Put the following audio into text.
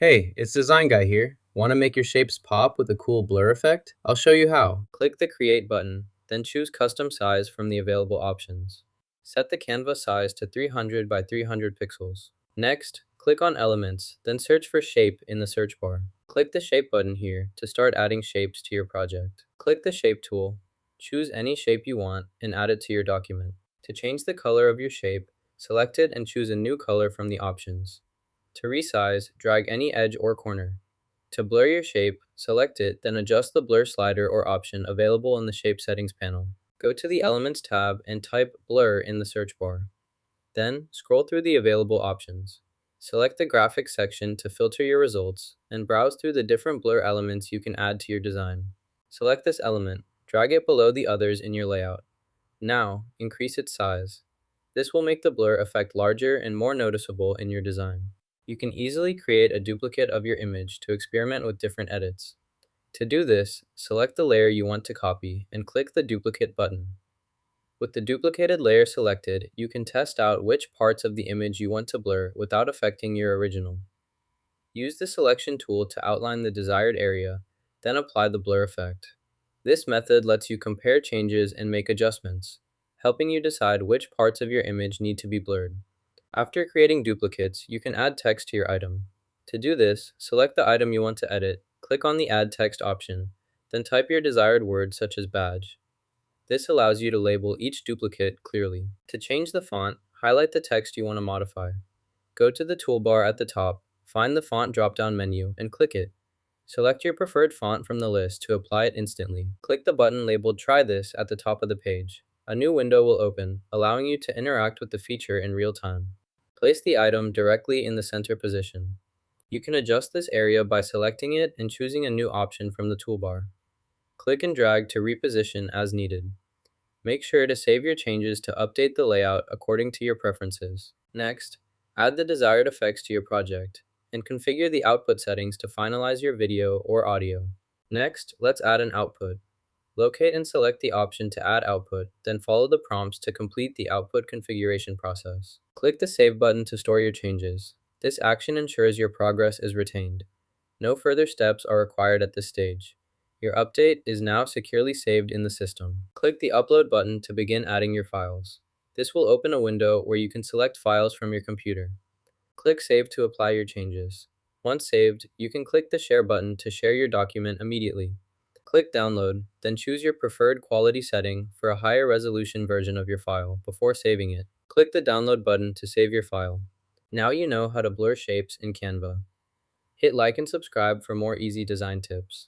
Hey, it's Design Guy here. Want to make your shapes pop with a cool blur effect? I'll show you how. Click the Create button, then choose Custom Size from the available options. Set the canvas size to 300 by 300 pixels. Next, click on Elements, then search for Shape in the search bar. Click the Shape button here to start adding shapes to your project. Click the Shape tool, choose any shape you want, and add it to your document. To change the color of your shape, select it and choose a new color from the options. To resize, drag any edge or corner. To blur your shape, select it, then adjust the blur slider or option available in the Shape Settings panel. Go to the Elements tab and type Blur in the search bar. Then, scroll through the available options. Select the Graphics section to filter your results, and browse through the different blur elements you can add to your design. Select this element, drag it below the others in your layout. Now, increase its size. This will make the blur effect larger and more noticeable in your design. You can easily create a duplicate of your image to experiment with different edits. To do this, select the layer you want to copy and click the Duplicate button. With the duplicated layer selected, you can test out which parts of the image you want to blur without affecting your original. Use the Selection tool to outline the desired area, then apply the blur effect. This method lets you compare changes and make adjustments, helping you decide which parts of your image need to be blurred. After creating duplicates, you can add text to your item. To do this, select the item you want to edit, click on the Add Text option, then type your desired word such as badge. This allows you to label each duplicate clearly. To change the font, highlight the text you want to modify. Go to the toolbar at the top, find the Font drop-down menu, and click it. Select your preferred font from the list to apply it instantly. Click the button labeled Try This at the top of the page. A new window will open, allowing you to interact with the feature in real time. Place the item directly in the center position. You can adjust this area by selecting it and choosing a new option from the toolbar. Click and drag to reposition as needed. Make sure to save your changes to update the layout according to your preferences. Next, add the desired effects to your project, and configure the output settings to finalize your video or audio. Next, let's add an output. Locate and select the option to add output, then follow the prompts to complete the output configuration process. Click the Save button to store your changes. This action ensures your progress is retained. No further steps are required at this stage. Your update is now securely saved in the system. Click the Upload button to begin adding your files. This will open a window where you can select files from your computer. Click Save to apply your changes. Once saved, you can click the Share button to share your document immediately. Click Download, then choose your preferred quality setting for a higher resolution version of your file before saving it. Click the Download button to save your file. Now you know how to blur shapes in Canva. Hit like and subscribe for more easy design tips.